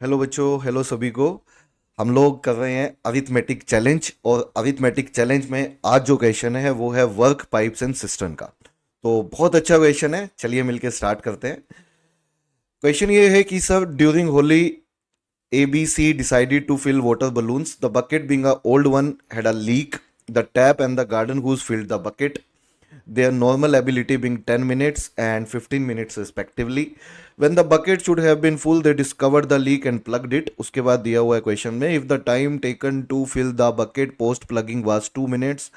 Hello बच्चों, hello सभी को। हम लोग कर रहे हैं अरिथमेटिक चैलेंज, और अरिथमेटिक चैलेंज में आज जो क्वेश्चन है वो है वर्क पाइप्स एंड सिस्टम का। तो बहुत अच्छा क्वेश्चन है, चलिए मिलके स्टार्ट करते हैं। क्वेश्चन ये है कि sir, during Holi ABC decided to fill water balloons. The bucket, being a old one, had a leak. The tap and the garden hose filled the bucket. Their normal ability being 10 minutes and 15 minutes respectively. When the bucket should have been full, they discovered the leak and plugged it. उसके बाद दिया हुआ है question में, if the time taken to fill the bucket post plugging was 2 minutes,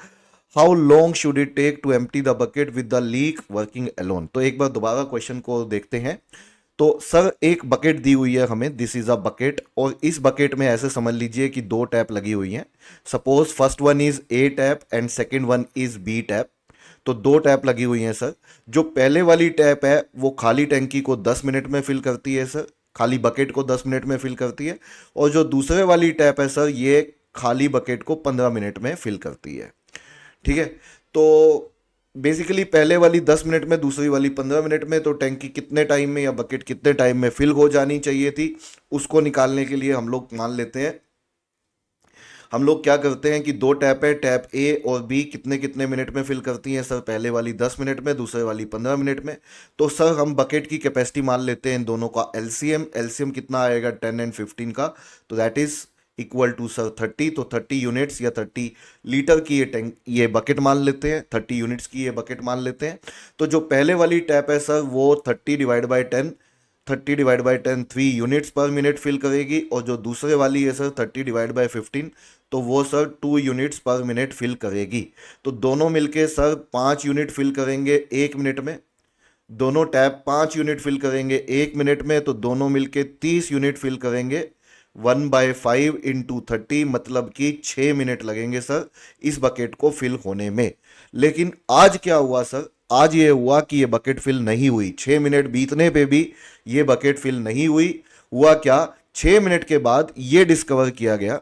how long should it take to empty the bucket with the leak working alone? तो एक बार दोबारा question को देखते हैं। तो सर, एक बकेट दी हुई है हमें, दिस इज अ बकेट, और इस बकेट में ऐसे समझ लीजिए कि दो टैप लगी हुई हैं। Suppose first one is A tap and second one is B tap. तो दो टैप लगी हुई हैं सर। जो पहले वाली टैप है वो खाली टैंकी को 10 मिनट में फिल करती है सर, खाली बकेट को 10 मिनट में फिल करती है। और जो दूसरे वाली टैप है सर, ये खाली बकेट को 15 मिनट में फिल करती है। ठीक है। तो बेसिकली पहले वाली 10 मिनट में, दूसरी वाली 15 मिनट में, तो टैंकी कितने टाइम में या बकेट कितने टाइम में फिल हो जानी चाहिए थी, उसको निकालने के लिए हम लोग मान लेते हैं। हम लोग क्या करते हैं कि दो टैप है, टैप ए और बी कितने कितने मिनट में फिल करती हैं सर, पहले वाली 10 मिनट में, दूसरे वाली 15 मिनट में। तो सर हम बकेट की कैपेसिटी मान लेते हैं इन दोनों का एलसीएम। एलसीएम कितना आएगा 10 एंड 15 का, तो that is equal to sir 30। तो 30 यूनिट्स या 30 लीटर की ये टैंक, ये बकेट मान लेते हैं, 30 यूनिट्स की ये बकेट मान लेते हैं। तो जो पहले वाली टैप है सर, वो 30/10, 30/10 3 यूनिट्स पर मिनट फिल करेगी। और जो दूसरे वाली है सर 30/15, तो वो सर 2 यूनिट्स पर मिनट फिल करेगी। तो दोनों मिलके सर 5 यूनिट फिल करेंगे 1 मिनट में। दोनों टैप 5 यूनिट फिल करेंगे 1 मिनट में, तो दोनों मिलके 30 यूनिट फिल करेंगे 1/5 × 30, मतलब कि 6 मिनट लगेंगे सर इस बकेट को फिल होने में। लेकिन आज क्या हुआ सर, आज ये हुआ कि ये बकेट फिल नहीं हुई। 6 मिनट बीतने पे भी ये बकेट फिल नहीं हुई। हुआ क्या, 6 मिनट के बाद ये डिस्कवर किया गया।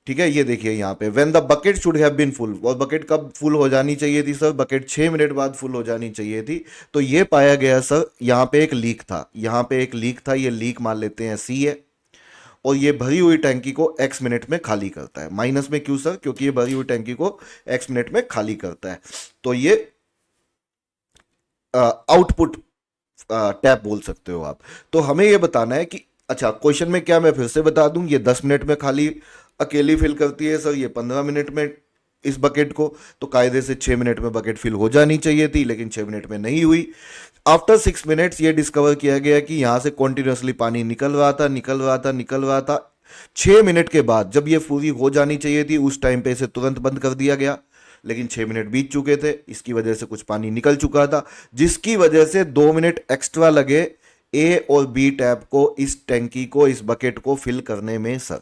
ठीक है, ये देखिए यहाँ पे, when the bucket should have been full, और बकेट कब फुल हो जानी चाहिए थी सर, बकेट 6 मिनट बाद फुल हो जानी चाहिए थी। तो ये पाया गया सर, यहाँ पे एक लीक था, यहाँ पे एक लीक था, ये लीक मान लेते हैं सी है। और ये भरी हुई टैंकी को एक्स मिनट में खाली करता है। माइनस में क्यों सर, क्योंकि ये भरी हुई टैंकी को एक्स मिनट में खाली करता है। तो ये आउटपुट टैप बोल सकते हो आप। तो हमें ये बताना है कि, अच्छा क्वेश्चन में क्या, मैं फिर से बता दूं, ये 10 मिनट में खाली अकेली फिल करती है सर, ये 15 मिनट में इस बकेट को। तो कायदे से 6 मिनट में बकेट फिल हो जानी चाहिए थी, लेकिन 6 मिनट में नहीं हुई। आफ्टर 6 मिनट्स ये डिस्कवर किया गया कि यहाँ से कॉन्टिन्यूसली पानी निकल रहा था, निकल रहा था, निकल रहा था। 6 मिनट के बाद जब ये पूरी हो जानी चाहिए थी, उस टाइम पे इसे तुरंत बंद कर दिया गया। लेकिन 6 मिनट बीत चुके थे, इसकी वजह से कुछ पानी निकल चुका था, जिसकी वजह से 2 मिनट एक्स्ट्रा लगे ए और बी टैप को, इस टैंकी को, इस बकेट को फिल करने में सर।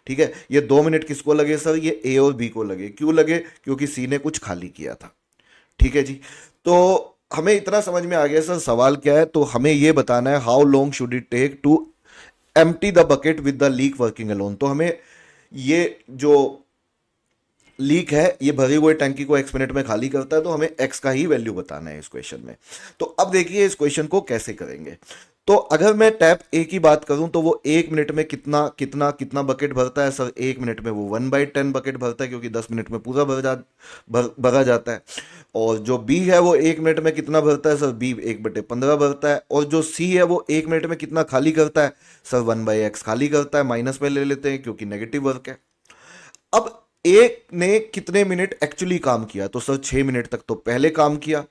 ठीक है, ये 2 मिनट किसको लगे सर, ये ए और बी को लगे। क्यों लगे, क्योंकि सी ने कुछ खाली किया था। ठीक है जी। तो हमें इतना समझ में आ गया सर, सवाल क्या है। तो हमें ये बताना है, how long should it take to empty the bucket with the leak working alone. तो हमें ये जो लीक है, ये भरी हुई टैंकी को एक्स मिनट में खाली करता है, तो हमें एक्स का ही वैल्यू बताना है इस क्वेश्चन में। तो अब देखिए इस क्वेश्चन को कैसे करेंगे। तो अगर मैं टैप ए की बात करूं, तो वो 1 मिनट में कितना कितना कितना बकेट भरता है सर, 1 मिनट में वो 1/10 बकेट भरता है, क्योंकि 10 मिनट में पूरा भरा जाता है। और जो बी है वो 1 मिनट में कितना भरता है सर, बी 1/15 भरता है। और जो सी है वो 1 मिनट में कितना खाली करता है सर, 1/x खाली करता है। माइनस में ले लेते हैं क्योंकि नेगेटिव वर्क है। अब एक ने कितने मिनट एक्चुअली काम किया, तो सर 6 मिनट तक तो पहले काम किया,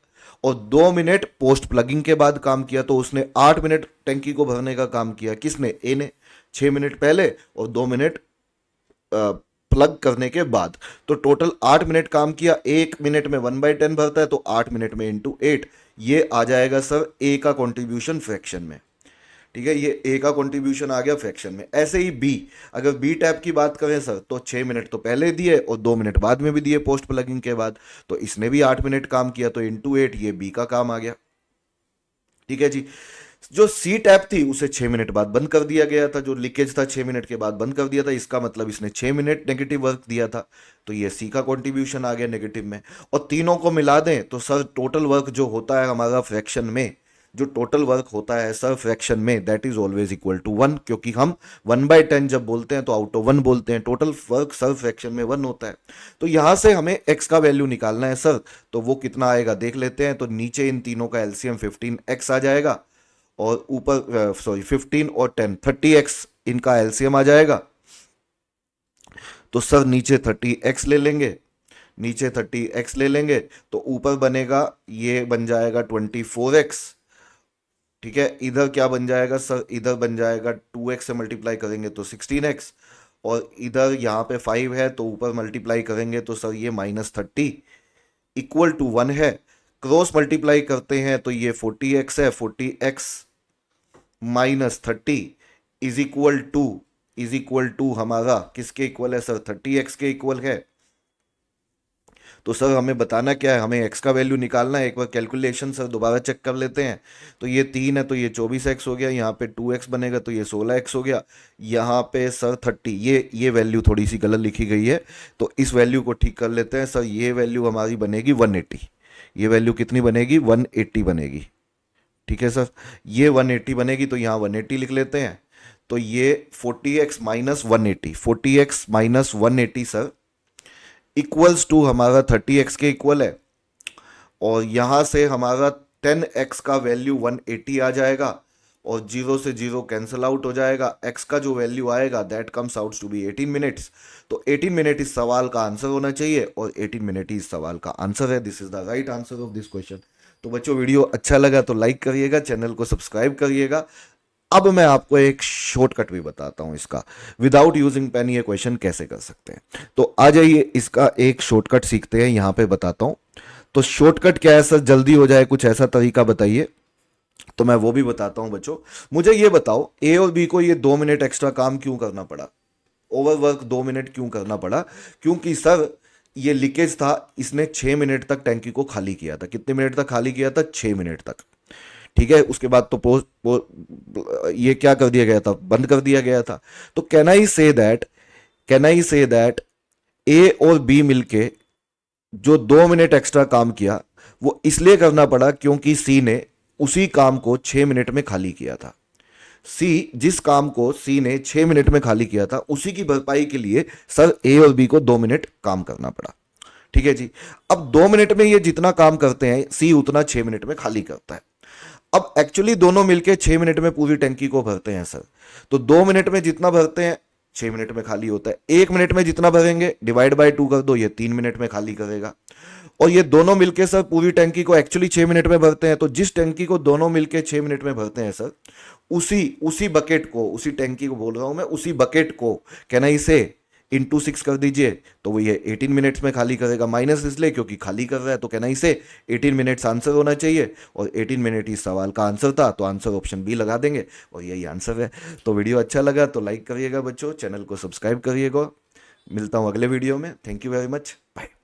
और 2 मिनट पोस्ट प्लगिंग के बाद काम किया। तो उसने 8 मिनट टैंकी को भरने का काम किया, किसने, ए ने। 6 मिनट पहले और 2 मिनट प्लग करने के बाद, तो टोटल 8 मिनट काम किया। 1 मिनट में 1/10 भरता है, तो 8 मिनट में इंटू 8, ये आ जाएगा सर ए का कॉन्ट्रीब्यूशन फ्रैक्शन में। ठीक है, ये ए का कंट्रीब्यूशन आ गया फ्रैक्शन में। ऐसे ही बी, अगर बी टैप की बात करें सर, तो 6 मिनट तो पहले दिए और 2 मिनट बाद में भी दिए पोस्ट प्लगिंग के बाद, तो इसने भी 8 मिनट काम किया, तो इंटू 8 ये बी का काम आ गया। ठीक है जी। जो सी टैप थी उसे 6 मिनट बाद बंद कर दिया गया था, जो लीकेज था 6 मिनट के बाद बंद कर दिया था, इसका मतलब इसने 6 मिनट नेगेटिव वर्क दिया था। तो ये सी का कंट्रीब्यूशन आ गया नेगेटिव में। और तीनों को मिला दें तो सर टोटल वर्क जो होता है हमारा फ्रैक्शन में, जो टोटल वर्क होता है सर फ्रैक्शन में, that is always equal to 1, क्योंकि हम 1/10 जब बोलते हैं तो आउट ऑफ 1 बोलते हैं, टोटल वर्क सर फ्रैक्शन में 1 होता है। तो यहां से हमें x का वैल्यू निकालना है सर, तो वो कितना आएगा देख लेते हैं। तो नीचे इन तीनों का एलसीएम 15x आ जाएगा, और ऊपर सॉरी 15 और 10 30x इनका एलसीएम आ जाएगा। तो सर नीचे 30x ले लेंगे, नीचे 30x ले लेंगे, तो ऊपर बनेगा, ये बन जाएगा 24x। ठीक है, इधर क्या बन जाएगा सर, इधर बन जाएगा 2x से मल्टीप्लाई करेंगे तो 16x, और इधर यहाँ पे 5 है तो ऊपर मल्टीप्लाई करेंगे तो सर ये -30 इक्वल टू 1 है। क्रॉस मल्टीप्लाई करते हैं तो ये 40x है, 40x -30 इज इक्वल टू हमारा किसके इक्वल है सर, 30x के इक्वल है। तो सर हमें बताना क्या है, हमें x का वैल्यू निकालना है। एक बार कैलकुलेशन सर दोबारा चेक कर लेते हैं। तो ये 3 है तो ये 24x हो गया, यहाँ पे 2x बनेगा तो ये 16x हो गया, यहाँ पे सर 30, ये वैल्यू थोड़ी सी गलत लिखी गई है, तो इस वैल्यू को ठीक कर लेते हैं सर। ये वैल्यू हमारी बनेगी 180, ये वैल्यू कितनी बनेगी 180 बनेगी। ठीक है सर, ये 180 बनेगी, तो यहाँ 180 लिख लेते हैं। तो ये 40x minus 180, 40x minus 180 sir equals to हमारा 30x के इक्वल है, और यहाँ से हमारा 10x का वैल्यू 180 आ जाएगा, और 0 से 0 कैंसिल आउट हो जाएगा। x का जो वैल्यू आएगा that comes out to be 18 minutes. तो 18 मिनट इस सवाल का आंसर होना चाहिए, और 18 मिनट ही इस सवाल का आंसर है। This is the right answer of this question. तो बच्चों वीडियो अच्छा लगा तो लाइक करिएगा, चैनल को सब्सक्राइब करिएगा। अब मैं आपको एक शॉर्टकट भी बताता हूं इसका, विदाउट यूजिंग पेन ये क्वेश्चन कैसे कर सकते हैं। तो आ जाइए इसका एक शॉर्टकट सीखते हैं, यहां पे बताता हूं। तो शॉर्टकट क्या है सर, जल्दी हो जाए कुछ ऐसा तरीका बताइए, तो मैं वो भी बताता हूं बच्चों। मुझे ये बताओ ए और बी को ये 2 मिनट एक्स्ट्रा काम क्यों करना पड़ा, ओवरवर्क 2 मिनट क्यों करना पड़ा? क्योंकि सर ये लीकेज था, इसने 6 मिनट तक टैंकी को खाली किया था। कितने मिनट तक खाली किया था? 6 मिनट तक। ठीक है, उसके बाद तो ये क्या कर दिया गया था, बंद कर दिया गया था। तो कैन आई से दैट ए और बी मिलके जो 2 मिनट एक्स्ट्रा काम किया वो इसलिए करना पड़ा क्योंकि सी ने उसी काम को 6 मिनट में खाली किया था। जिस काम को सी ने 6 मिनट में खाली किया था उसी की भरपाई के लिए सर ए और बी को 2 मिनट काम करना पड़ा। ठीक है जी, अब 2 मिनट में ये जितना काम करते हैं सी उतना 6 मिनट में खाली करता है। अब एक्चुअली दोनों मिलके 6 मिनट में पूरी टंकी को भरते हैं सर। तो 2 मिनट में जितना भरते हैं 6 मिनट में खाली होता है। 1 मिनट में जितना भरेंगे डिवाइड बाय 2 कर दो, ये 3 मिनट में खाली करेगा। और ये दोनों मिलके सर पूरी टंकी को एक्चुअली 6 मिनट में भरते हैं। तो जिस टंकी को दोनों मिलके 6 मिनट में भरते हैं सर, उसी बकेट को, उसी टंकी को बोल रहा हूं मैं, उसी बकेट को कैन आई से इंटू 6 कर दीजिए, तो वो ये 18 मिनट्स में खाली करेगा। माइनस इसलिए क्योंकि खाली कर रहा है, तो कहना इसे 18 मिनट्स आंसर होना चाहिए, और 18 मिनट इस सवाल का आंसर था, तो आंसर ऑप्शन बी लगा देंगे और यही आंसर है। तो वीडियो अच्छा लगा तो लाइक करिएगा बच्चों, चैनल को सब्सक्राइब करिएगा। मिलता हूँ अगले वीडियो में। Thank you very much, bye.